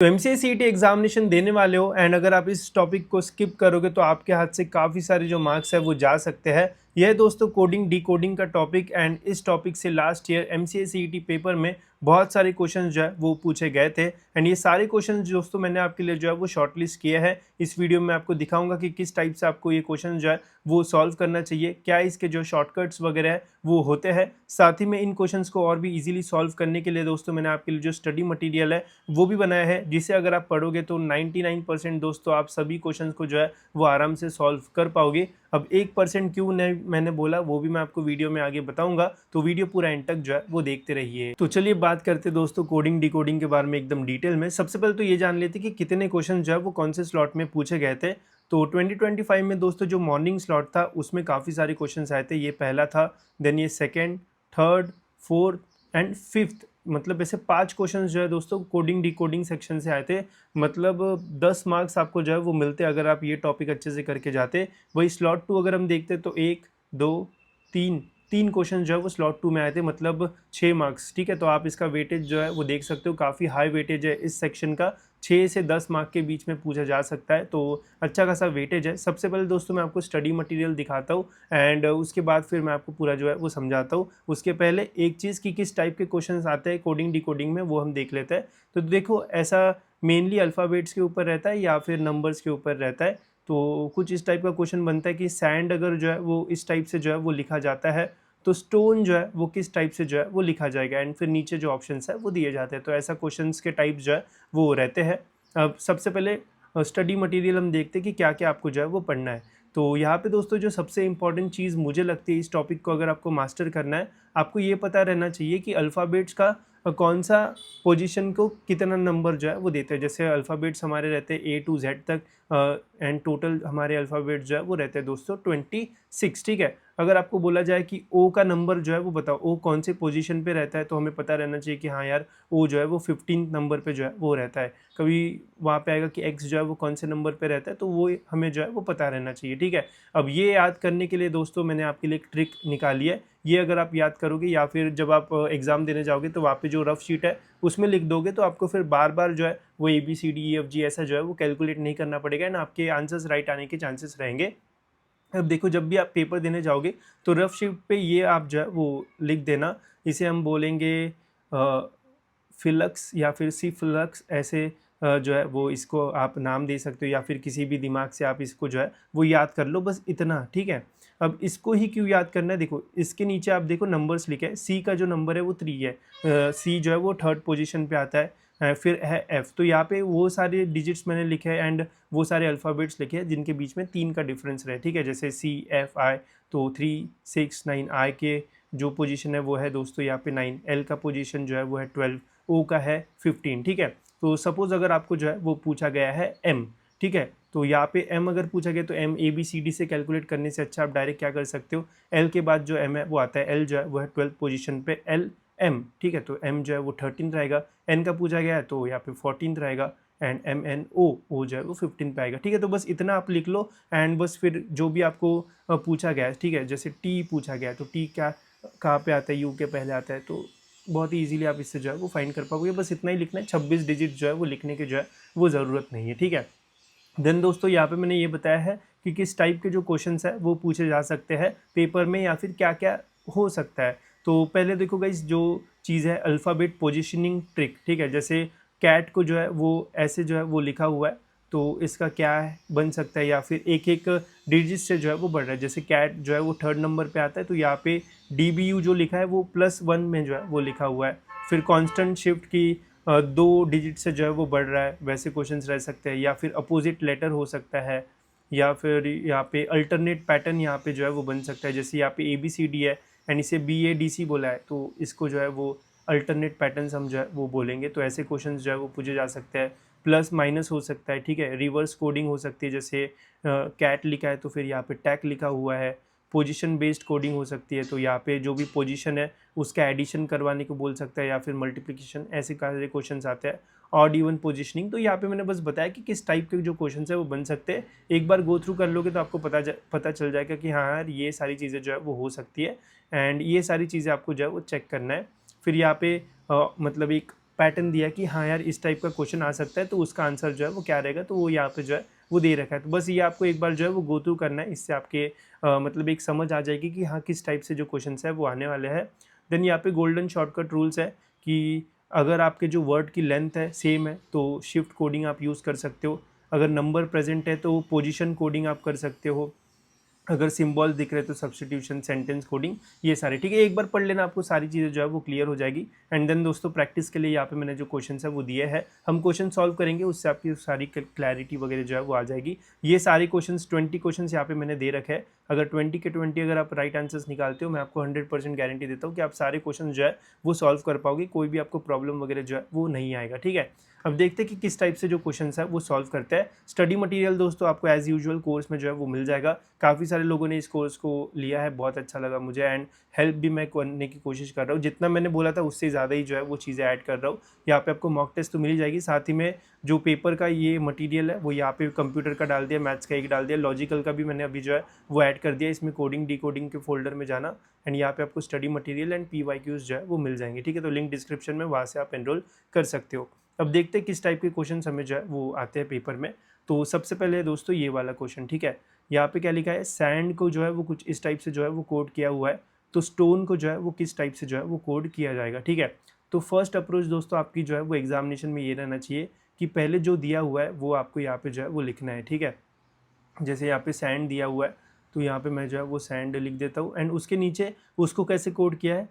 तो MCA examination देने वाले हो एंड अगर आप इस टॉपिक को स्किप करोगे तो आपके हाथ से काफ़ी सारे जो मार्क्स है वो जा सकते हैं। यह दोस्तों कोडिंग डिकोडिंग का टॉपिक एंड इस टॉपिक से लास्ट ईयर एमसीए पेपर में बहुत सारे क्वेश्चंस जो है वो पूछे गए थे एंड ये सारे क्वेश्चंस दोस्तों मैंने आपके लिए जो है वो शॉर्टलिस्ट किए हैं। इस वीडियो में आपको दिखाऊंगा कि किस टाइप से आपको ये क्वेश्चन जो है वो सॉल्व करना चाहिए, क्या इसके जो शॉर्टकट्स वगैरह है वो होते हैं। साथ ही में इन क्वेश्चंस को और भी इजीली सॉल्व करने के लिए दोस्तों मैंने आपके लिए जो स्टडी मटेरियल है वो भी बनाया है, जिसे अगर आप पढ़ोगे तो 99% दोस्तों आप सभी क्वेश्चंस को जो है वो आराम से सॉल्व कर पाओगे। अब 1% क्यों नहीं मैंने बोला वो भी मैं आपको वीडियो में आगे बताऊंगा, तो वीडियो पूरा एंड तक जो है वो देखते रहिए। तो चलिए बात करते दोस्तों कोडिंग डिकोडिंग के बारे में एकदम डिटेल में। सबसे पहले तो ये जान लेते कि कितने क्वेश्चन जो है वो कौन से स्लॉट में पूछे गए थे। तो 2025 में दोस्तों जो मॉर्निंग स्लॉट था उसमें काफ़ी सारे क्वेश्चन आए थे। ये पहला था, देन ये second, third, fourth and fifth, मतलब ऐसे 5 क्वेश्चन जो है दोस्तों कोडिंग डिकोडिंग सेक्शन से आए थे। मतलब 10 मार्क्स आपको जो है वो मिलते अगर आप ये टॉपिक अच्छे से करके जाते। वही स्लॉट 2 अगर हम देखते तो 1 2 3 3 क्वेश्चन जो है वो स्लॉट 2 में आए थे, मतलब 6 मार्क्स। ठीक है, तो आप इसका वेटेज जो है वो देख सकते हो, काफ़ी हाई वेटेज है इस सेक्शन का। 6 से 10 मार्क के बीच में पूछा जा सकता है, तो अच्छा खासा वेटेज है। सबसे पहले दोस्तों मैं आपको स्टडी मटेरियल दिखाता हूँ एंड उसके बाद फिर मैं आपको पूरा जो है वो समझाता हूँ। उसके पहले एक चीज़ की किस टाइप के क्वेश्चंस आते हैं कोडिंग डिकोडिंग में वो हम देख लेते हैं। तो देखो, ऐसा मेनली अल्फ़ाबेट्स के ऊपर रहता है या फिर नंबर्स के ऊपर रहता है। तो कुछ इस टाइप का क्वेश्चन बनता है कि सैंड अगर जो है वो इस टाइप से जो है वो लिखा जाता है तो स्टोन जो है वो किस टाइप से जो है वो लिखा जाएगा, एंड फिर नीचे जो ऑप्शंस है वो दिए जाते हैं। तो ऐसा क्वेश्चंस के टाइप जो है वो रहते हैं। अब सबसे पहले स्टडी मटेरियल हम देखते हैं कि क्या क्या आपको जो है वो पढ़ना है। तो यहाँ पे दोस्तों जो सबसे इंपॉर्टेंट चीज़ मुझे लगती है इस टॉपिक को अगर आपको मास्टर करना है, आपको ये पता रहना चाहिए कि अल्फ़ाबेट्स का कौन सा पोजीशन को कितना नंबर जो है वो देते हैं। जैसे अल्फ़ाबेट्स हमारे रहते हैं A to Z तक एंड टोटल हमारे अल्फ़ाबेट्स जो है वो रहते हैं दोस्तों 26। ठीक है, अगर आपको बोला जाए कि ओ का नंबर जो है वो बताओ, ओ कौन से पोजीशन पे रहता है, तो हमें पता रहना चाहिए कि हाँ यार ओ जो है वो 15 नंबर पे जो है वो रहता है। कभी वहाँ पे आएगा कि एक्स जो है वो कौन से नंबर पे रहता है, तो वो हमें जो है वो पता रहना चाहिए। ठीक है, अब ये याद करने के लिए दोस्तों मैंने आपके लिए एक ट्रिक निकाली है। ये अगर आप याद करोगे या फिर जब आप एग्ज़ाम देने जाओगे तो वहाँ पे जो रफ शीट है उसमें लिख दोगे, तो आपको फिर बार बार जो है वो ABCDEFG ऐसा जो है वो कैलकुलेट नहीं करना पड़ेगा ना, आपके आंसर्स राइट आने के चांसेस रहेंगे। अब देखो, जब भी आप पेपर देने जाओगे तो रफ शीट पे ये आप जो है वो लिख देना, इसे हम बोलेंगे फिलक्स या फिर सिफलक्स, ऐसे जो है वो इसको आप नाम दे सकते हो या फिर किसी भी दिमाग से आप इसको जो है वो याद कर लो, बस इतना। ठीक है, अब इसको ही क्यों याद करना है, देखो इसके नीचे आप देखो नंबर्स लिखे हैं। सी का जो नंबर है वो 3 है, सी जो है वो थर्ड पोजीशन पे आता है। फिर है एफ़, तो यहाँ पे वो सारे डिजिट्स मैंने लिखे हैं एंड वो सारे अल्फ़ाबेट्स लिखे हैं जिनके बीच में 3 का डिफरेंस रहे। ठीक है, जैसे CFI, तो 3 6 9, आई के जो पोजीशन है वो है दोस्तों यहाँ पे 9, एल का पोजीशन जो है वो है 12, ओ का है 15। ठीक है, तो सपोज़ अगर आपको जो है वो पूछा गया है एम। ठीक है, तो यहाँ पे एम अगर पूछा गया तो एम ABCD से कैलकुलेट करने से अच्छा आप डायरेक्ट क्या कर सकते हो, एल के बाद जो एम है वो आता है, एल जो है वो है 12th पोजीशन पे, एल एम। ठीक है, तो एम जो है वो 13 रहेगा, एन का पूछा गया है तो यहाँ पे 14 रहेगा, एंड MNO, ओ जो है वो 15 पे आएगा। ठीक है, तो बस इतना आप लिख लो एंड बस फिर जो भी आपको पूछा गया है, ठीक है, जैसे टी पूछा गया है तो टी क्या कहाँ पे आता है, यू के पहले आता है, तो बहुत ही ईजिली आप इससे जो है वो फाइंड कर पाओगे। बस इतना ही लिखना है, 26 डिजिट जो है वो लिखने की जो है वो ज़रूरत नहीं है। ठीक है, देन दोस्तों यहाँ पे मैंने ये बताया है कि किस टाइप के जो क्वेश्चंस है वो पूछे जा सकते हैं पेपर में या फिर क्या क्या हो सकता है। तो पहले देखो गाइस, जो चीज़ है अल्फ़ाबेट पोजीशनिंग ट्रिक। ठीक है, जैसे कैट को जो है वो ऐसे जो है वो लिखा हुआ है, तो इसका क्या है बन सकता है, या फिर एक एक डिजिट से जो है वो बढ़ रहा है। जैसे कैट जो है वो 3rd नंबर पे आता है, तो यहाँ पे DBU जो लिखा है वो +1 में जो है वो लिखा हुआ है। फिर कांस्टेंट शिफ्ट की 2 डिजिट से जो है वो बढ़ रहा है, वैसे क्वेश्चंस रह सकते हैं। या फिर अपोजिट लेटर हो सकता है, या फिर यहाँ पे अल्टरनेट पैटर्न यहाँ पे जो है वो बन सकता है। जैसे यहाँ पे ABCD है एंड इसे BADC बोला है, तो इसको जो है वो अल्टरनेट पैटर्न्स हम जो है वो बोलेंगे। तो ऐसे क्वेश्चंस जो है वो पूछे जा सकते हैं। प्लस माइनस हो सकता है, ठीक है, रिवर्स कोडिंग हो सकती है, जैसे कैट लिखा है तो फिर यहाँ पे टैक लिखा हुआ है। पोजीशन बेस्ड कोडिंग हो सकती है, तो यहाँ पे जो भी पोजीशन है उसका एडिशन करवाने को बोल सकता है, या फिर मल्टीप्लिकेशन, ऐसे सारे क्वेश्चंस आते हैं। ऑड इवन पोजीशनिंग, तो यहाँ पे मैंने बस बताया कि किस टाइप के जो क्वेश्चंस है वो बन सकते हैं। एक बार गो थ्रू कर लोगे तो आपको पता चल जाएगा कि हाँ यार ये सारी चीज़ें जो है वो हो सकती है, एंड ये सारी चीज़ें आपको जो है वो चेक करना है। फिर यहाँ पे मतलब एक पैटर्न दिया कि हाँ यार इस टाइप का क्वेश्चन आ सकता है, तो उसका आंसर जो है वो क्या रहेगा, तो वो यहाँ पे जो है वो दे रखा है। तो बस ये आपको एक बार जो है वो गो थ्रू करना है, इससे आपके मतलब एक समझ आ जाएगी कि हाँ किस टाइप से जो क्वेश्चन है वो आने वाले हैं। देन यहाँ पे गोल्डन शॉर्टकट रूल्स है कि अगर आपके जो वर्ड की लेंथ है सेम है तो शिफ्ट कोडिंग आप यूज़ कर सकते हो, अगर नंबर प्रेजेंट है तो पोजीशन कोडिंग आप कर सकते हो, अगर सिंबल दिख रहे तो सब्स्टिट्यूशन, सेंटेंस कोडिंग, ये सारे ठीक है। एक बार पढ़ लेना, आपको सारी चीज़ें जो है वो क्लियर हो जाएगी। एंड देन दोस्तों प्रैक्टिस के लिए यहाँ पे मैंने जो क्वेश्चन है वो दिए हैं, हम क्वेश्चन सॉल्व करेंगे, उससे आपकी सारी क्लैरिटी वगैरह जो है वो आ जाएगी। ये सारे क्वेश्चन 20 क्वेश्चन यहाँ पे मैंने दे रखे हैं, अगर 20 के 20 अगर आप राइट आंसर्स निकालते हो, मैं आपको 100% गारंटी देता हूँ कि आप सारे क्वेश्चन जो है वो सॉल्व कर पाओगे, कोई भी आपको प्रॉब्लम वगैरह जो है वो नहीं आएगा। ठीक है, अब देखते हैं कि किस टाइप से जो क्वेश्चन है वो सॉल्व करते हैं। स्टडी मटेरियल दोस्तों आपको एज यूजुअल कोर्स में जो है वो मिल जाएगा, काफ़ी सारे लोगों ने इस कोर्स को लिया है, बहुत अच्छा लगा मुझे, एंड हेल्प भी मैं करने की कोशिश कर रहा हूँ, जितना मैंने बोला था उससे ज़्यादा ही जो है वो चीज़ें ऐड कर रहा हूँ। यहाँ पे आपको मॉक टेस्ट तो मिल जाएगी, साथ ही में जो पेपर का ये मटीरियल है वो यहाँ पे कंप्यूटर का डाल दिया, मैथ्स का एक डाल दिया, लॉजिकल का भी मैंने अभी जो है वो ऐड कर दिया, इसमें कोडिंग डिकोडिंग के फोल्डर में जाना, एंड यहाँ पे आपको स्टडी मटेरियल एंड PYQs जो है वो मिल जाएंगे। ठीक है, तो लिंक डिस्क्रिप्शन में, वहाँ से आप एनरोल कर सकते हो। अब देखते हैं किस टाइप के क्वेश्चन हमें जो है वो आते हैं पेपर में। तो सबसे पहले दोस्तों ये वाला क्वेश्चन, ठीक है, यहाँ पे क्या लिखा है, सैंड को जो है वो कुछ इस टाइप से जो है वो कोड किया हुआ है, तो स्टोन को जो है वो किस टाइप से जो है वो कोड किया जाएगा। ठीक है, तो फर्स्ट अप्रोच दोस्तों आपकी जो है वो एग्जामिनेशन में ये रहना चाहिए कि पहले जो दिया हुआ है वो आपको यहाँ पे जो है वो लिखना है। ठीक है, जैसे यहाँ पे सैंड दिया हुआ है, तो यहाँ पे मैं जो है वो सैंड लिख देता हूँ, एंड उसके नीचे उसको कैसे कोड किया है,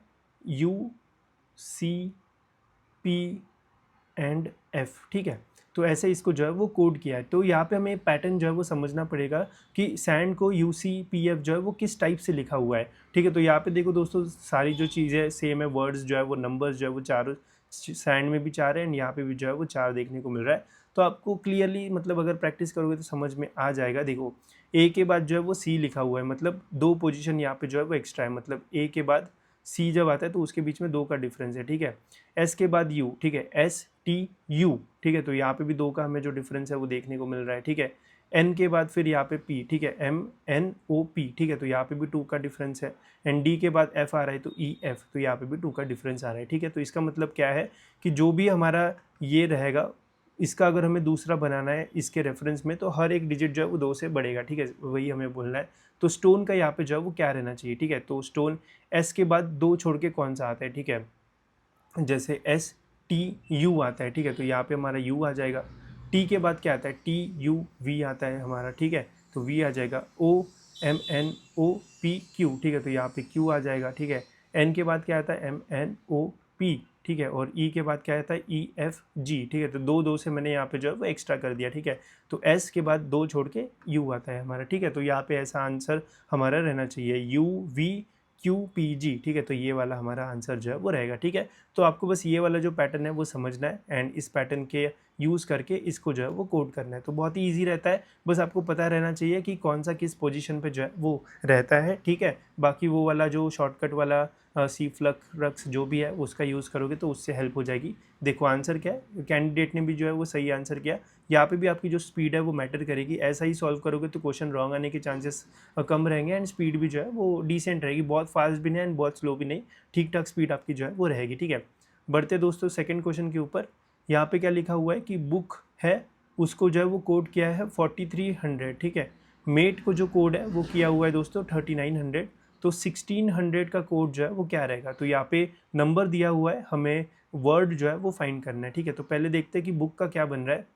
UCP&F। ठीक है, तो ऐसे इसको जो है वो कोड किया है। तो यहाँ पे हमें पैटर्न जो है वो समझना पड़ेगा कि सैंड को UCPF जो है वो किस टाइप से लिखा हुआ है। ठीक है, तो यहाँ पे देखो दोस्तों सारी जो चीज़ें सेम है, वर्ड्स जो है वो, नंबर्स जो है वो चारों, सैंड में भी 4 है एंड यहाँ पे भी जो है वो 4 देखने को मिल रहा है। तो आपको क्लियरली मतलब अगर प्रैक्टिस करोगे तो समझ में आ जाएगा। देखो ए के बाद जो है वो C लिखा हुआ है, मतलब 2 पोजीशन यहाँ पे जो है वो एक्स्ट्रा है, मतलब ए के बाद C जब आता है तो उसके बीच में 2 का डिफरेंस है। ठीक है, S के बाद U, ठीक है, STU, ठीक है, तो यहाँ पे भी 2 का हमें जो डिफरेंस है वो देखने को मिल रहा है। ठीक है, N के बाद फिर यहाँ पे P, ठीक है, MNOP, ठीक है, तो यहाँ पे भी 2 का डिफरेंस है, एंड D के बाद F आ रहा है तो EF, तो यहाँ पे भी 2 का डिफरेंस आ रहा है। ठीक है, तो इसका मतलब क्या है कि जो भी हमारा ये रहेगा, इसका अगर हमें दूसरा बनाना है इसके रेफरेंस में, तो हर एक डिजिट जो है वो 2 से बढ़ेगा। ठीक है, वही हमें बोलना है। तो स्टोन का यहाँ पे जो है वो क्या रहना चाहिए। ठीक है, तो स्टोन S के बाद 2 छोड़ के कौन सा आता है, ठीक है, जैसे STU आता है। ठीक है, तो यहाँ पे हमारा U आ जाएगा। T के बाद क्या आता है, TUV आता है हमारा। ठीक है, तो V आ जाएगा। OMNOPQ, ठीक है, तो यहाँ पे Q आ जाएगा। ठीक है, N के बाद क्या आता है, MNOP, ठीक है, और E के बाद क्या आता है, EFG। ठीक है, तो 2 से मैंने यहाँ पे जो है वो एक्स्ट्रा कर दिया। ठीक है, तो S के बाद 2 छोड़ के U आता है हमारा। ठीक है, तो यहाँ पे ऐसा आंसर हमारा रहना चाहिए, UVQPG। ठीक है, तो ये वाला हमारा आंसर जो है वो रहेगा। ठीक है, तो आपको बस ये वाला जो पैटर्न है वो समझना है, एंड इस पैटर्न के यूज़ करके इसको जो है वो कोड करना है। तो बहुत ही ईजी रहता है, बस आपको पता रहना चाहिए कि कौन सा किस पोजीशन पे जो है वो रहता है। ठीक है, बाकी वो वाला जो शॉर्टकट वाला सी फ्लक्स जो भी है उसका यूज़ करोगे तो उससे हेल्प हो जाएगी। देखो आंसर क्या है, कैंडिडेट ने भी जो है वो सही आंसर किया। यहाँ पे भी आपकी जो स्पीड है वो मैटर करेगी, ऐसा ही सॉल्व करोगे तो क्वेश्चन रॉन्ग आने के चांसेस कम रहेंगे, एंड स्पीड भी जो है वो डिसेंट रहेगी, बहुत फास्ट भी नहीं एंड बहुत स्लो भी नहीं, ठीक ठाक स्पीड आपकी जो है वो रहेगी। ठीक है, बढ़ते दोस्तों सेकंड क्वेश्चन के ऊपर। यहाँ पे क्या लिखा हुआ है कि बुक है, उसको जो है वो कोड किया है 4300। ठीक है, मेट को जो कोड है वो किया हुआ है दोस्तों 3900, तो 1600 का कोड जो है वो क्या रहेगा। तो यहाँ पे नंबर दिया हुआ है, हमें वर्ड जो है वो फाइंड करना है। ठीक है, तो पहले देखते हैं कि बुक का क्या बन रहा है।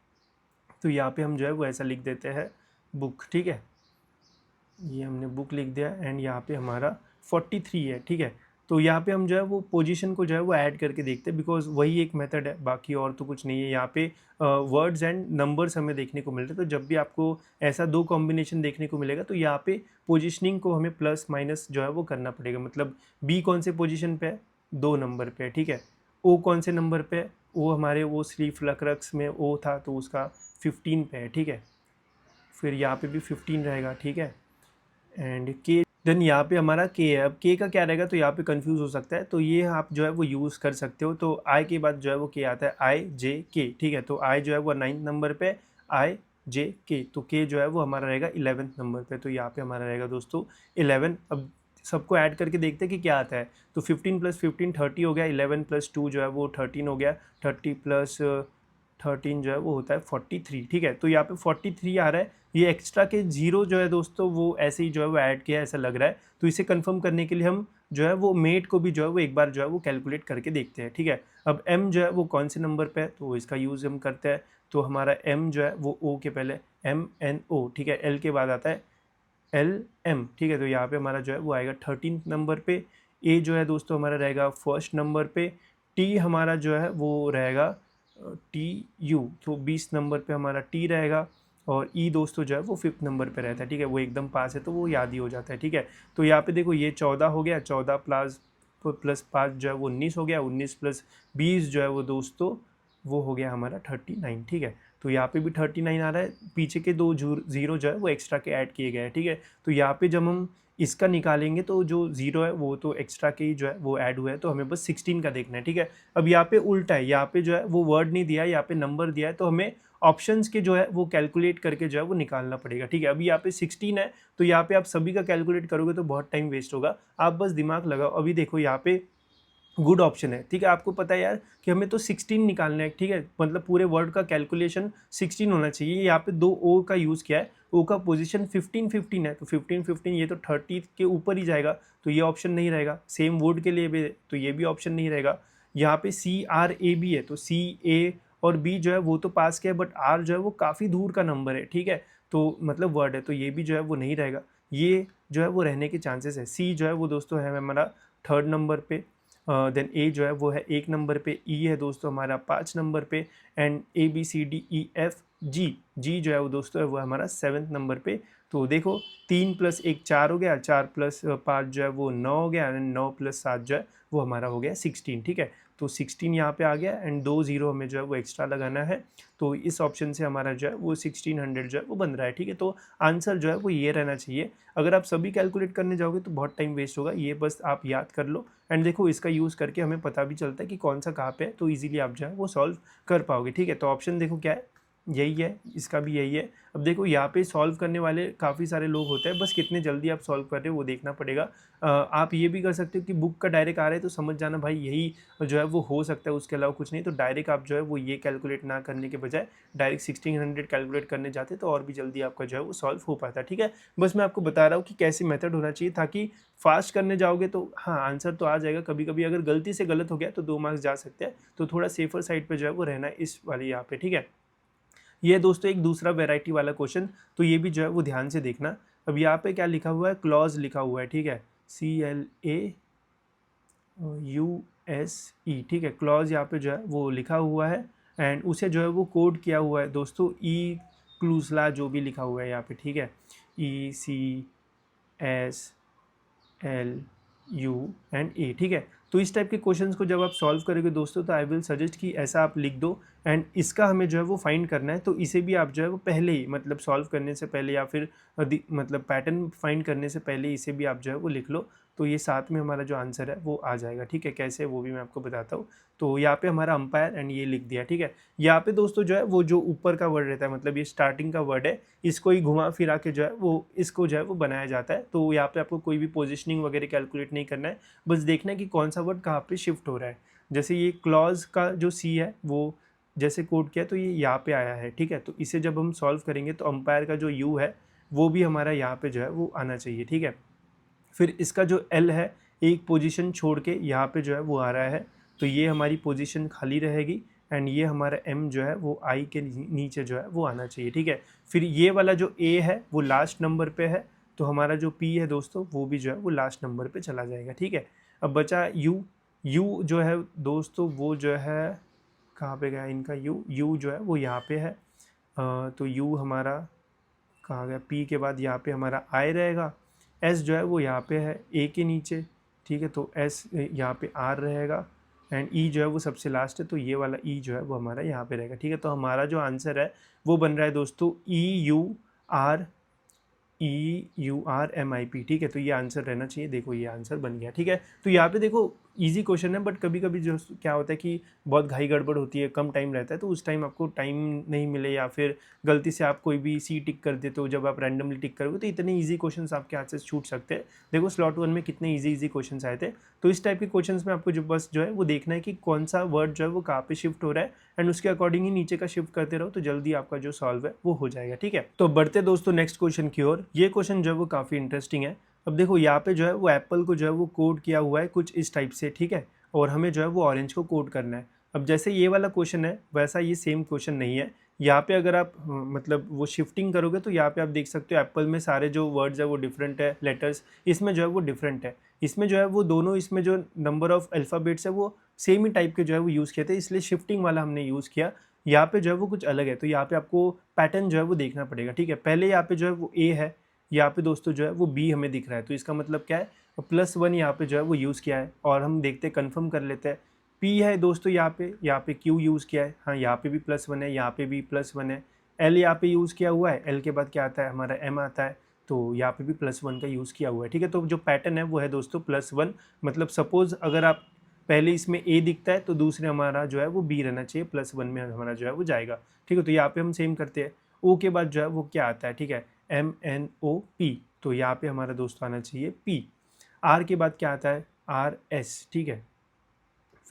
तो यहाँ पे हम जो है वो ऐसा लिख देते हैं बुक। ठीक है, ये हमने बुक लिख दिया, एंड यहाँ पे हमारा 43 है। ठीक है, तो यहाँ पे हम जो है वो पोजीशन को जो है वो ऐड करके देखते हैं, बिकॉज वही एक मेथड है, बाकी और तो कुछ नहीं है। यहाँ पे वर्ड्स एंड नंबर्स हमें देखने को मिल रहे हैं, तो जब भी आपको ऐसा 2 कॉम्बिनेशन देखने को मिलेगा तो यहाँ पे पोजिशनिंग को हमें प्लस माइनस जो है वो करना पड़ेगा। मतलब बी कौन से पोजिशन पे है, 2 नंबर पे है। ठीक है, ओ कौन से नंबर पे है, वो हमारे वो स्लीव लक्रक्स में ओ था तो उसका 15 पे है। ठीक है, फिर यहाँ पे भी 15 रहेगा। ठीक है, एंड के देन यहाँ पे हमारा के है। अब के का क्या रहेगा, तो यहाँ पे कंफ्यूज हो सकता है, तो ये आप जो है वो यूज़ कर सकते हो। तो आई के बाद जो है वो के आता है, IJK। ठीक है, तो आई जो है वो 9th नंबर पे, IJK, तो के जो है वो हमारा रहेगा 11th नंबर पे, तो यहाँ पे हमारा रहेगा दोस्तों 11। अब सबको ऐड करके देखते हैं कि क्या आता है। तो 15 + 15 30 हो गया, 11 + 2 जो है वो 13 हो गया, 30 + 13 जो है वो होता है 43, ठीक है। तो यहाँ पे 43 आ रहा है, ये एक्स्ट्रा के जीरो जो है दोस्तों वो ऐसे ही जो है वो ऐड किया है ऐसा लग रहा है। तो इसे कंफर्म करने के लिए हम जो है वो मेट को भी जो है वो एक बार जो है वो कैलकुलेट करके देखते हैं, ठीक है। अब m जो है वो कौन से नंबर पे है, तो इसका यूज़ हम करते हैं। तो हमारा m जो है वो o के पहले MNO, ठीक है, l के बाद आता है LM, ठीक है। तो यहाँ पे हमारा जो है वो आएगा 13 नंबर पे, A जो है दोस्तों हमारा रहेगा फर्स्ट नंबर पे, T हमारा जो है वो रहेगा TU, तो 20 नंबर पे हमारा T रहेगा, और E दोस्तों जो है वो 5th नंबर पे रहता है, ठीक है। वो एकदम पास है तो वो याद ही हो जाता है, ठीक है। तो यहाँ पे देखो ये 14 हो गया, 14 प्लस 5 जो है वो 19 हो गया, 19 + 20 जो है वो दोस्तों वो हो गया हमारा 39, ठीक है। तो यहाँ पे भी 39 आ रहा है, पीछे के दो जीरो जो है वो एक्स्ट्रा के ऐड किए गए हैं, ठीक है। तो यहाँ पे जब हम इसका निकालेंगे तो जो जीरो है वो तो एक्स्ट्रा के ही जो है वो ऐड हुआ है, तो हमें बस 16 का देखना है, ठीक है। अब यहाँ पे उल्टा है, यहाँ पे जो है वो वर्ड नहीं दिया है, यहाँ पे नंबर दिया है, तो हमें ऑप्शंस के जो है वो कैलकुलेट करके जो है वो निकालना पड़ेगा, ठीक है। अभी यहाँ पे 16 है, तो यहाँ पे आप सभी का कैलकुलेट करोगे तो बहुत टाइम वेस्ट होगा, आप बस दिमाग लगाओ। अभी देखो यहाँ पे गुड ऑप्शन है, ठीक है, आपको पता है यार कि हमें तो 16 निकालना है, ठीक है, मतलब पूरे वर्ड का कैलकुलेशन 16 होना चाहिए। यहाँ पे 2 ओ का यूज़ किया है, ओ का पोजीशन 15 है, तो 15 ये तो 30 के ऊपर ही जाएगा, तो ये ऑप्शन नहीं रहेगा। सेम वुड के लिए भी तो ये भी ऑप्शन नहीं रहेगा। यहाँ पे CRAB है, तो CA और B जो है वो तो पास के है, बट R जो है वो काफ़ी दूर का नंबर है, ठीक है, तो मतलब वर्ड है, तो ये भी जो है वो नहीं रहेगा। ये जो है वो रहने के चांसेस है। C जो है वो दोस्तों है हमारा 3rd नंबर पे, देन ए जो है वो है 1 नंबर पे, ई है दोस्तों हमारा 5 नंबर पे, एंड ABCDEFG, जी जो है वो दोस्तों है वो हमारा 7th नंबर पे। तो देखो 3 + 1 4 हो गया, 4 + 5 जो है वो 9 हो गया, एंड 9 + 7 जो है वो हमारा हो गया 16, ठीक है। तो 16 यहाँ पे आ गया, एंड 2 जीरो हमें जो है वो एक्स्ट्रा लगाना है, तो इस ऑप्शन से हमारा जो है वो 1600 जो है वो बन रहा है, ठीक है। तो आंसर जो है वो ये रहना चाहिए। अगर आप सभी कैलकुलेट करने जाओगे तो बहुत टाइम वेस्ट होगा, ये बस आप याद कर लो, एंड देखो इसका यूज़ करके हमें पता भी चलता है कि कौन सा कहाँ पे है, तो इजीली आप जो है वो सॉल्व कर पाओगे, ठीक है। तो ऑप्शन देखो क्या है, यही है, इसका भी यही है। अब देखो यहाँ पे सॉल्व करने वाले काफ़ी सारे लोग होते हैं, बस कितने जल्दी आप सॉल्व कर रहे हो वो देखना पड़ेगा। आप ये भी कर सकते हो कि बुक का डायरेक्ट आ रहा है तो समझ जाना भाई यही जो है वो हो सकता है, उसके अलावा कुछ नहीं। तो डायरेक्ट आप जो है वो ये कैलकुलेट ना करने के बजाय डायरेक्ट 1600 कैलकुलेट करने जाते तो और भी जल्दी आपका जो है वो सॉल्व हो पाता है, ठीक है। बस मैं आपको बता रहा हूँ कि कैसे मेथड होना चाहिए, ताकि फास्ट करने जाओगे तो हाँ आंसर तो आ जाएगा, कभी कभी अगर गलती से गलत हो गया तो 2 मार्क्स जा सकते हैं, तो थोड़ा सेफर साइड पे जो है वो रहना है इस वाली यहाँ पे, ठीक है। ये दोस्तों एक दूसरा वेराइटी वाला क्वेश्चन, तो ये भी जो है वो ध्यान से देखना। अब यहाँ पे क्या लिखा हुआ है, क्लॉज लिखा हुआ है, ठीक है, CLAUSE, ठीक है, क्लॉज यहाँ पे जो है वो लिखा हुआ है, एंड उसे जो है वो कोड किया हुआ है दोस्तों क्लूजला जो भी लिखा हुआ है यहाँ पे, ठीक है, ECSLU ठीक है। तो इस टाइप के क्वेश्चंस को जब आप सॉल्व करोगे दोस्तों, तो आई विल सजेस्ट कि ऐसा आप लिख दो, एंड इसका हमें जो है वो फाइंड करना है, तो इसे भी आप जो है वो पहले ही मतलब सॉल्व करने से पहले या फिर मतलब पैटर्न फाइंड करने से पहले इसे भी आप जो है वो लिख लो, तो ये साथ में हमारा जो आंसर है वो आ जाएगा, ठीक है। कैसे वो भी मैं आपको बताता हूँ। तो यहाँ पे हमारा अंपायर एंड ये लिख दिया, ठीक है। यहाँ पे दोस्तों जो है वो जो ऊपर का वर्ड रहता है, मतलब ये स्टार्टिंग का वर्ड है, इसको ही घुमा फिरा के जो है वो इसको जो है वो बनाया जाता है। तो यहाँ पे आपको कोई भी पोजिशनिंग वगैरह कैलकुलेट नहीं करना है, बस देखना है कि कौन सा वर्ड कहाँ पे शिफ्ट हो रहा है। जैसे ये क्लॉज का जो सी है वो जैसे कोड किया तो ये यहाँ पे आया है, ठीक है। तो इसे जब हम सॉल्व करेंगे तो अंपायर का जो यू है वो भी हमारा यहाँ पे जो है वो आना चाहिए, ठीक है। फिर इसका जो एल है एक पोजीशन छोड़ के यहाँ पे जो है वो आ रहा है, तो ये हमारी पोजीशन खाली रहेगी, एंड ये हमारा एम जो है वो आई के नीचे जो है वो आना चाहिए, ठीक है। फिर ये वाला जो ए है वो लास्ट नंबर पे है, तो हमारा जो पी है दोस्तों वो भी जो है वो लास्ट नंबर पे चला जाएगा, ठीक है। अब बचा यू, यू जो है दोस्तों वो जो है कहाँ पे गया इनका यू, यू जो है वो यहाँ पे है, तो यू हमारा कहाँ गया, पी के बाद यहाँ पे हमारा आई रहेगा, एस जो है वो यहाँ पे है ए के नीचे, ठीक है, तो एस यहाँ पे आर रहेगा, एंड ई जो है वो सबसे लास्ट है, तो ये वाला ई जो है वो हमारा यहाँ पे रहेगा, ठीक है। तो हमारा जो आंसर है वो बन रहा है दोस्तों EURMIP, ठीक है। तो ये आंसर रहना चाहिए, देखो ये आंसर बन गया, ठीक है। तो यहाँ पे देखो इजी क्वेश्चन है, बट कभी कभी जो क्या होता है कि बहुत घाई गड़बड़ होती है, कम टाइम रहता है, तो उस टाइम आपको टाइम नहीं मिले या फिर गलती से आप कोई भी सी टिक कर देते हो, जब आप रैंडमली टिक करोगे तो इतने ईजी क्वेश्चन आपके हाथ से छूट सकते हैं। देखो स्लॉट 1 में कितने ईजी क्वेश्चन आए थे। तो इस टाइप के क्वेश्चन में आपको जो बस जो है वो देखना है कि कौन सा वर्ड जो है वो कहाँ पे शिफ्ट हो रहा है, एंड उसके अकॉर्डिंग ही नीचे का शिफ्ट करते रहो, तो जल्दी आपका जो सॉल्व है वो हो जाएगा। ठीक है, तो बढ़ते दोस्तों नेक्स्ट क्वेश्चन की ओर। ये क्वेश्चन जो है वो काफ़ी इंटरेस्टिंग है। अब देखो यहाँ पे जो है वो एप्पल को जो है वो कोड किया हुआ है कुछ इस टाइप से, ठीक है, और हमें जो है वो ऑरेंज को कोड करना है। अब जैसे ये वाला क्वेश्चन है वैसा ये सेम क्वेश्चन नहीं है। यहाँ पे अगर आप मतलब वो शिफ्टिंग करोगे तो यहाँ पे आप देख सकते हो एप्पल में सारे जो वर्ड्स है वो डिफरेंट है, लेटर्स इसमें जो है वो डिफरेंट है। इसमें जो है वो दोनों, इसमें जो नंबर ऑफ अल्फ़ाबेट्स है वो सेम ही टाइप के जो है वो यूज़ किए थे, इसलिए शिफ्टिंग वाला हमने यूज़ किया। यहाँ पे जो है वो कुछ अलग है, तो यहाँ पे आपको पैटर्न जो है वो देखना पड़ेगा। ठीक है, पहले यहाँ पे जो है वो ए है, यहाँ पे दोस्तों जो है वो बी हमें दिख रहा है, तो इसका मतलब क्या है, +1 यहाँ पे जो है वो यूज़ किया है। और हम देखते कंफर्म कर लेते हैं, पी है दोस्तों यहाँ पे क्यू यूज़ किया है, हाँ यहाँ पे भी +1 है, यहाँ पे भी +1 है। एल यहाँ पे यूज़ किया हुआ है, एल के बाद क्या आता है हमारा एम आता है, तो यहाँ पे भी +1 का यूज़ किया हुआ है। ठीक है, तो जो पैटर्न है वो है दोस्तों +1। मतलब सपोज अगर आप पहले इसमें ए दिखता है तो दूसरे हमारा जो है वो बी रहना चाहिए, +1 में हमारा जो है वो जाएगा। ठीक है, तो यहाँ पे हम सेम करते हैं। ओ के बाद जो है वो क्या आता है, ठीक है, MNOP, तो यहाँ पे हमारा दोस्तों आना चाहिए पी। आर के बाद क्या आता है, RS। ठीक है,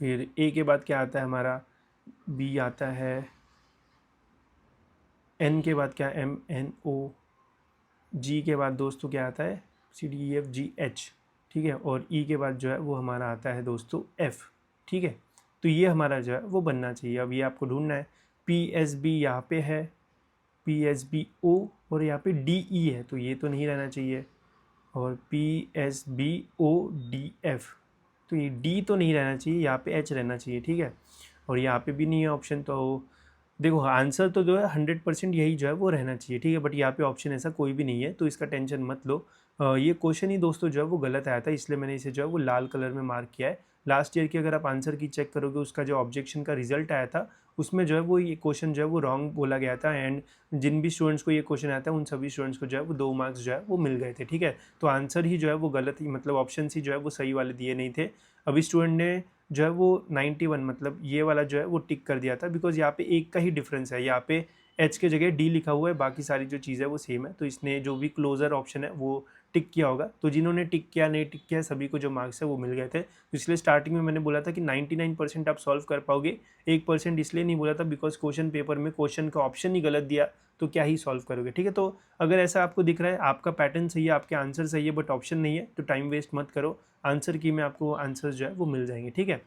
फिर ए के बाद क्या आता है हमारा, बी आता है, एन के बाद क्या, MNO, जी के बाद दोस्तों क्या आता है, CDEFGH। ठीक है, और ई के बाद जो है वो हमारा आता है दोस्तों F। ठीक है, तो ये हमारा जो है वो बनना चाहिए। अब ये आपको ढूंढना है, PSB यहाँ पे है, PSBO, और यहाँ पे DE है, तो ये तो नहीं रहना चाहिए, और PSBODF, तो ये D तो नहीं रहना चाहिए, यहाँ पे H रहना चाहिए। ठीक है, और यहाँ पे भी नहीं है ऑप्शन, तो देखो आंसर तो जो है 100% यही जो है वो रहना चाहिए। ठीक है, बट यहाँ पे ऑप्शन ऐसा कोई भी नहीं है, तो इसका टेंशन मत लो। ये क्वेश्चन ही दोस्तों जो है वो गलत आया था, इसलिए मैंने इसे जो है वो लाल कलर में मार्क किया है। लास्ट ईयर की अगर आप आंसर की चेक करोगे, उसका जो ऑब्जेक्शन का रिजल्ट आया था उसमें जो है वो ये क्वेश्चन जो है वो रॉन्ग बोला गया था, एंड जिन भी स्टूडेंट्स को ये क्वेश्चन आया था उन सभी स्टूडेंट्स को जो है वो 2 मार्क्स जो है वो मिल गए थे। ठीक है, तो आंसर ही जो है वो गलत ही, मतलब ऑप्शन ही जो है वो सही वाले दिए नहीं थे। अभी स्टूडेंट ने जो है वो 91, मतलब ये वाला जो है वो टिक कर दिया था, बिकॉज यहाँ पे एक का ही डिफरेंस है, यहाँ पे एच के जगह डी लिखा हुआ है, बाकी सारी जो चीज़ है वो सेम है, तो इसने जो भी क्लोजर ऑप्शन है वो टिक किया होगा। तो जिन्होंने टिक किया नहीं टिक किया सभी को जो मार्क्स है वो मिल गए थे। तो इसलिए स्टार्टिंग में मैंने बोला था कि 99% आप सॉल्व कर पाओगे, 1% इसलिए नहीं बोला था बिकॉज क्वेश्चन पेपर में क्वेश्चन का ऑप्शन ही गलत दिया, तो क्या ही सॉल्व करोगे। ठीक है, तो अगर ऐसा आपको दिख रहा है आपका पैटर्न सही है, आपके आंसर सही है, बट ऑप्शन नहीं है, तो टाइम वेस्ट मत करो, आंसर की में आपको आंसर जो है वो मिल जाएंगे। ठीक है,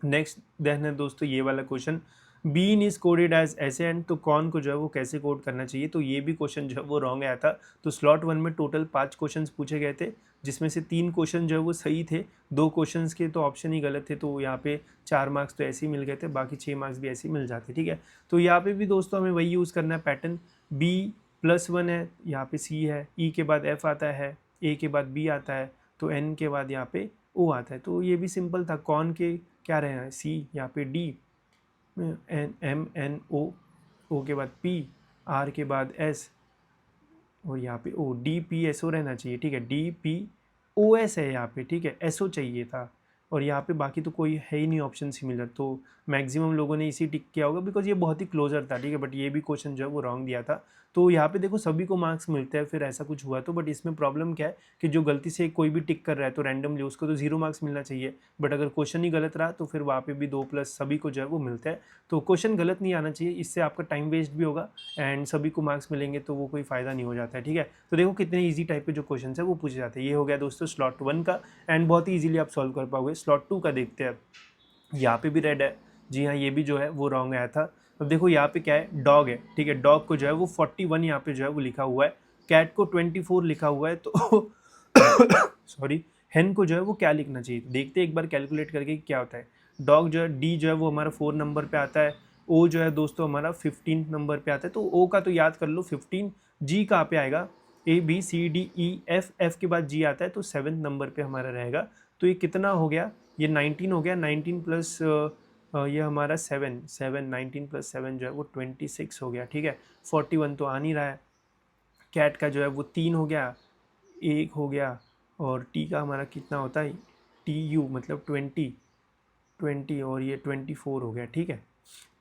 नेक्स्ट देन है दोस्तों ये वाला question, bean is coded as ऐसे एंड, तो कौन को जो है वो कैसे कोड करना चाहिए, तो ये भी क्वेश्चन जो है वो रॉन्ग आया था। तो स्लॉट 1 में टोटल 5 क्वेश्चंस पूछे गए थे, जिसमें से 3 क्वेश्चन जो है वो सही थे, 2 क्वेश्चंस के तो ऑप्शन ही गलत थे, तो यहाँ पे 4 मार्क्स तो ऐसे ही मिल गए थे, बाकी 6 मार्क्स भी ऐसे ही मिल जाते। ठीक है, तो यहाँ पे भी दोस्तों हमें वही यूज़ करना है पैटर्न, B+1 है, यहाँ पे C है, E के बाद F आता है, A के बाद B आता है, तो N के बाद यहाँ पे O आता है। तो ये भी सिंपल था, कौन के क्या रहना है, C, यहाँ पे D, MNO, O के बाद P, R के बाद S, और यहाँ पे O, DPSO रहना चाहिए। ठीक है, DPOS है यहाँ पे, ठीक है, SO चाहिए था, और यहाँ पे बाकी तो कोई है ही नहीं ऑप्शन सिमिलर, तो मैक्सिमम लोगों ने इसी टिक किया होगा बिकॉज ये बहुत ही क्लोजर था। ठीक है, बट ये भी क्वेश्चन जो है वो रॉन्ग दिया था। तो यहाँ पे देखो सभी को मार्क्स मिलते हैं, फिर ऐसा कुछ हुआ तो, बट इसमें प्रॉब्लम क्या है कि जो गलती से कोई भी टिक कर रहा है तो रैंडमली उसको तो 0 मार्क्स मिलना चाहिए, बट अगर क्वेश्चन ही गलत रहा तो फिर वहाँ पे भी 2+ सभी को जो है वो मिलता है। तो क्वेश्चन गलत नहीं आना चाहिए, इससे आपका टाइम वेस्ट भी होगा एंड सभी को मार्क्स मिलेंगे तो वो कोई फ़ायदा नहीं हो जाता है। ठीक है, तो देखो कितने ईजी टाइप के जो क्वेश्चन है वो पूछे जाते हैं। ये हो गया दोस्तों स्लॉट 1 का, एंड बहुत ही ईजिली आप सॉल्व कर पाओगे। स्लॉट 2 का देखते हैं। यहाँ पे भी रेड है, जी हाँ, ये भी जो है वो रॉन्ग आया था। अब देखो यहाँ पे क्या है, डॉग है। ठीक है, डॉग को जो है वो 41 यहाँ पे जो है वो लिखा हुआ है, कैट को 24 लिखा हुआ है, तो सॉरी, हेन को जो है वो क्या लिखना चाहिए, देखते हैं एक बार कैलकुलेट करके क्या होता है। डॉग जो है, डी जो है वो हमारा 4 नंबर पे आता है, ओ जो है दोस्तों हमारा 15 नंबर पे आता है, तो ओ का तो याद कर लो 15, जी कहाँ पे आएगा, ABCDEF, एफ के बाद जी आता है, तो 7 नंबर पे हमारा रहेगा। तो ये कितना हो गया, ये 19 हो गया, 19 प्लस ये हमारा 7, 19 प्लस 7 जो है वो 26 हो गया। ठीक है, 41 तो आ नहीं रहा है। कैट का जो है वो 3 हो गया, 1 हो गया, और टी का हमारा कितना होता है, TU मतलब 20 और ये 24 हो गया, ठीक है।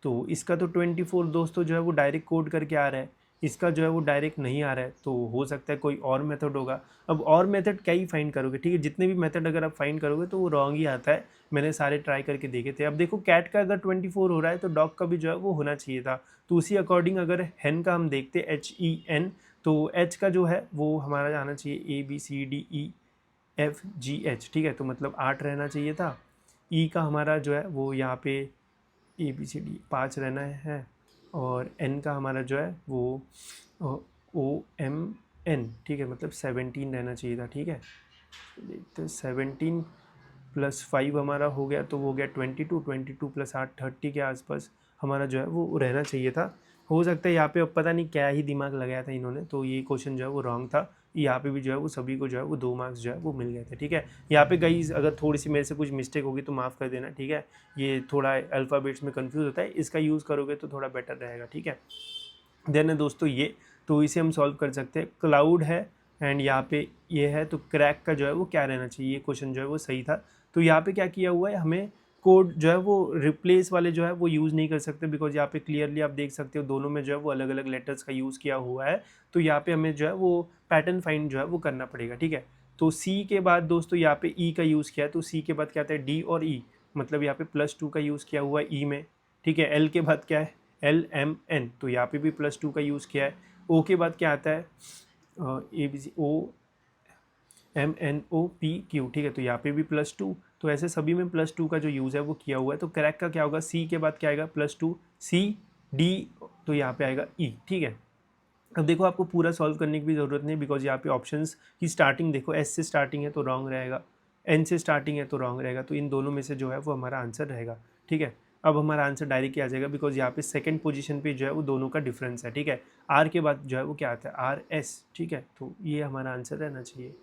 तो इसका तो 24 दोस्तों जो है वो डायरेक्ट कोड करके आ रहा है, इसका जो है वो डायरेक्ट नहीं आ रहा है, तो हो सकता है कोई और मेथड होगा। अब और मेथड क्या ही फाइंड करोगे, ठीक है, जितने भी मेथड अगर आप फाइंड करोगे तो वो रॉन्ग ही आता है। मैंने सारे ट्राई करके देखे थे। अब देखो कैट का अगर 24 हो रहा है तो डॉग का भी जो है वो होना चाहिए था। तो उसी अकॉर्डिंग अगर हेन का हम देखते HEN, तो एच का जो है वो हमारा आना चाहिए ABCDEFGH, ठीक है, तो मतलब 8 रहना चाहिए था। ई का हमारा जो है वो यहाँ पे ABCD 5 रहना है, और एन का हमारा जो है वो OMN, ठीक है, मतलब 17 रहना चाहिए था, ठीक है। देखते हैं 17 + 5 हमारा हो गया, तो वो हो गया 22 + 8 30 के आसपास हमारा जो है वो रहना चाहिए था। हो सकता है यहाँ पे अब पता नहीं क्या ही दिमाग लगाया था इन्होंने, तो ये क्वेश्चन जो है वो रॉन्ग था। यहाँ पे भी जो है वो सभी को जो है वो 2 मार्क्स जो है वो मिल गए थे, ठीक है। यहाँ पे गाइस अगर थोड़ी सी मेरे से कुछ मिस्टेक होगी तो माफ़ कर देना, ठीक है। ये थोड़ा अल्फ़ाबेट्स में कंफ्यूज होता है, इसका यूज़ करोगे तो थोड़ा बेटर रहेगा, ठीक है। देन है दोस्तों ये, तो इसे हम सॉल्व कर सकते हैं। क्लाउड है एंड यहाँ पे ये है, तो क्रैक का जो है वो क्या रहना चाहिए, ये क्वेश्चन जो है वो सही था। तो यहाँ पे क्या किया हुआ है, हमें कोड जो है वो रिप्लेस वाले जो है वो यूज़ नहीं कर सकते, बिकॉज यहाँ पे क्लियरली आप देख सकते हो दोनों में जो है वो अलग अलग लेटर्स का यूज़ किया हुआ है। तो यहाँ पे हमें जो है वो पैटर्न फाइंड जो है वो करना पड़ेगा, ठीक है। तो सी के बाद दोस्तों यहाँ पे ई का यूज़ किया है, तो सी के बाद क्या आता है डी और ई, मतलब यहाँ पे +2 का यूज़ किया हुआ है ई में, ठीक है। एल के बाद क्या है LMN, तो यहाँ पे भी +2 का यूज़ किया है। ओ के बाद क्या आता है ABC OMNOPQ, ठीक है, तो यहाँ पे भी +2, तो ऐसे सभी में +2 का जो यूज़ है वो किया हुआ है। तो क्रैक का क्या होगा, सी के बाद क्या आएगा +2 CD, तो यहाँ पे आएगा ई, ठीक है। अब देखो आपको पूरा सॉल्व करने की भी ज़रूरत नहीं, बिकॉज यहाँ पे ऑप्शंस की स्टार्टिंग देखो, एस से स्टार्टिंग है तो रॉन्ग रहेगा, एन से स्टार्टिंग है तो रॉन्ग रहेगा, तो इन दोनों में से जो है वो हमारा आंसर रहेगा, ठीक है। अब हमारा आंसर डायरेक्ट आ जाएगा, बिकॉज यहाँ पे सेकंड पोजीशन पे जो है वो दोनों का डिफरेंस है, ठीक है। आर के बाद जो है वो क्या आता है RS, ठीक है, तो ये हमारा आंसर रहना चाहिए।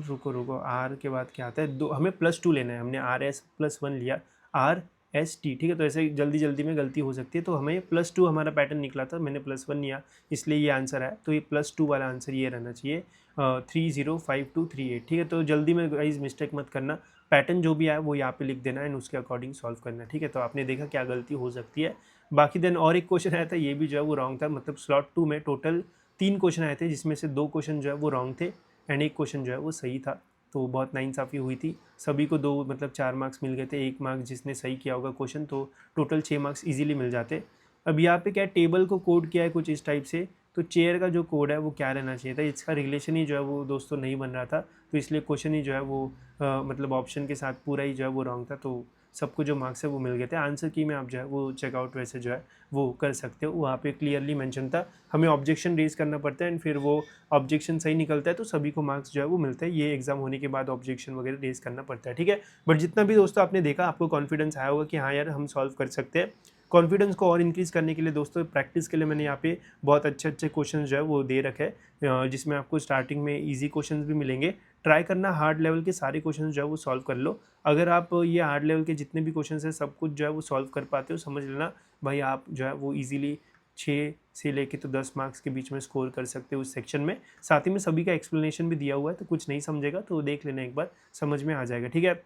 रुको रुको, आर के बाद क्या आता है, दो हमें +2 लेना है, हमने RS+1 लिया, RST, ठीक है। तो ऐसे जल्दी जल्दी में गलती हो सकती है, तो हमें +2 हमारा पैटर्न निकला था, मैंने +1 लिया, इसलिए ये आंसर है। तो ये +2 वाला आंसर ये रहना चाहिए 305238, ठीक है। तो जल्दी में गाइस मिस्टेक मत करना, पैटर्न जो भी आया वो यहाँ पे लिख देना एंड उसके अकॉर्डिंग सॉल्व करना, ठीक है। तो आपने देखा क्या गलती हो सकती है। बाकी देन और एक क्वेश्चन आया था, ये भी जो है वो रॉन्ग था, मतलब स्लॉट 2 में टोटल 3 क्वेश्चन आए थे, जिसमें से 2 क्वेश्चन जो है वो रॉन्ग थे एंड एक क्वेश्चन जो है वो सही था। तो बहुत नाइंसाफ़ी हुई थी, सभी को 2 मतलब 4 मार्क्स मिल गए थे, 1 मार्क्स जिसने सही किया होगा क्वेश्चन, तो टोटल 6 मार्क्स इजीली मिल जाते। अब यहाँ पे क्या टेबल को कोड किया है कुछ इस टाइप से, तो चेयर का जो कोड है वो क्या रहना चाहिए था, इसका रिलेशन ही जो है वो दोस्तों नहीं बन रहा था, तो इसलिए क्वेश्चन ही जो है वो मतलब ऑप्शन के साथ पूरा ही जो है वो रॉन्ग था। तो सबको जो मार्क्स है वो मिल गए थे। आंसर की में आप जो है वो चेकआउट वैसे जो है वो कर सकते हो, वहाँ पे क्लियरली मेंशन था, हमें ऑब्जेक्शन रेज करना पड़ता है एंड फिर वो ऑब्जेक्शन सही निकलता है तो सभी को मार्क्स जो है वो मिलता है। ये एग्जाम होने के बाद ऑब्जेक्शन वगैरह रेज करना पड़ता है, ठीक है। बट जितना भी दोस्तों आपने देखा, आपको कॉन्फिडेंस आया होगा कि हाँ यार हम सॉल्व कर सकते हैं। कॉन्फिडेंस को और इंक्रीज़ करने के लिए दोस्तों प्रैक्टिस के लिए मैंने यहाँ पे बहुत अच्छे अच्छे क्वेश्चन जो है वो दे रखे हैं, जिसमें आपको स्टार्टिंग में इजी क्वेश्चंस भी मिलेंगे। ट्राई करना हार्ड लेवल के सारे क्वेश्चन जो है वो सॉल्व कर लो। अगर आप ये हार्ड लेवल के जितने भी क्वेश्चन हैं सब कुछ जो है वो सॉल्व कर पाते हो, समझ लेना भाई आप जो है वो ईजिली 6 से लेके तो 10 मार्क्स के बीच में स्कोर कर सकते हो उस सेक्शन में। साथ ही में सभी का एक्सप्लेनेशन भी दिया हुआ है, तो कुछ नहीं समझेगा तो देख लेना एक बार, समझ में आ जाएगा, ठीक है।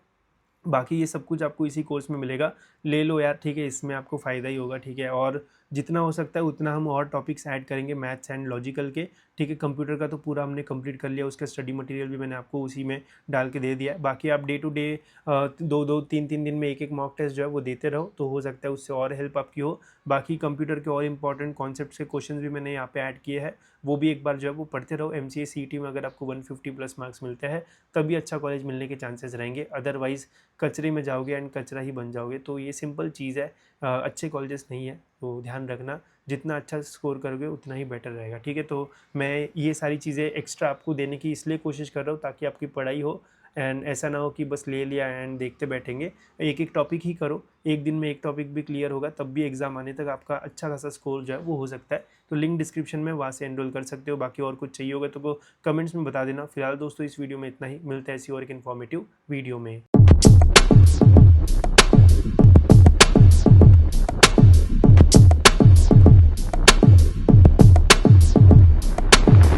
बाकी ये सब कुछ आपको इसी कोर्स में मिलेगा, ले लो यार, ठीक है, इसमें आपको फ़ायदा ही होगा, ठीक है। और जितना हो सकता है उतना हम और टॉपिक्स ऐड करेंगे मैथ्स एंड लॉजिकल के, ठीक है। कंप्यूटर का तो पूरा हमने कंप्लीट कर लिया, उसका स्टडी मटेरियल भी मैंने आपको उसी में डाल के दे दिया है। बाकी आप डे टू डे 2-2 3-3 दिन में एक मॉक टेस्ट जो है वो देते रहो, तो हो सकता है उससे और हेल्प आपकी हो। बाकी कंप्यूटर के और इंपॉर्टेंट कॉन्सेप्ट्स के क्वेश्चन भी मैंने यहाँ पे ऐड किए हैं, वो भी एक बार जो है वो पढ़ते रहो। MCA CET में अगर आपको 150+ मार्क्स मिलते हैं तभी अच्छा कॉलेज मिलने के चांसेस रहेंगे, अदरवाइज़ कचरे में जाओगे एंड कचरा ही बन जाओगे। तो ये सिंपल चीज़ है, अच्छे कॉलेजेस नहीं है, तो ध्यान रखना, जितना अच्छा स्कोर करोगे उतना ही बेटर रहेगा, ठीक है। तो मैं ये सारी चीज़ें एक्स्ट्रा आपको देने की इसलिए कोशिश कर रहा हूँ ताकि आपकी पढ़ाई हो एंड ऐसा ना हो कि बस ले लिया एंड देखते बैठेंगे। एक एक टॉपिक ही करो, एक दिन में एक टॉपिक भी क्लियर होगा तब भी एग्जाम आने तक आपका अच्छा खासा स्कोर जो है वो हो सकता है। तो लिंक डिस्क्रिप्शन में, वहाँ से एनरोल कर सकते हो। बाकी और कुछ चाहिए होगा तो वो कमेंट्स में बता देना। फिलहाल दोस्तों इस वीडियो में इतना ही, मिलता है ऐसी और एक इन्फॉर्मेटिव वीडियो में।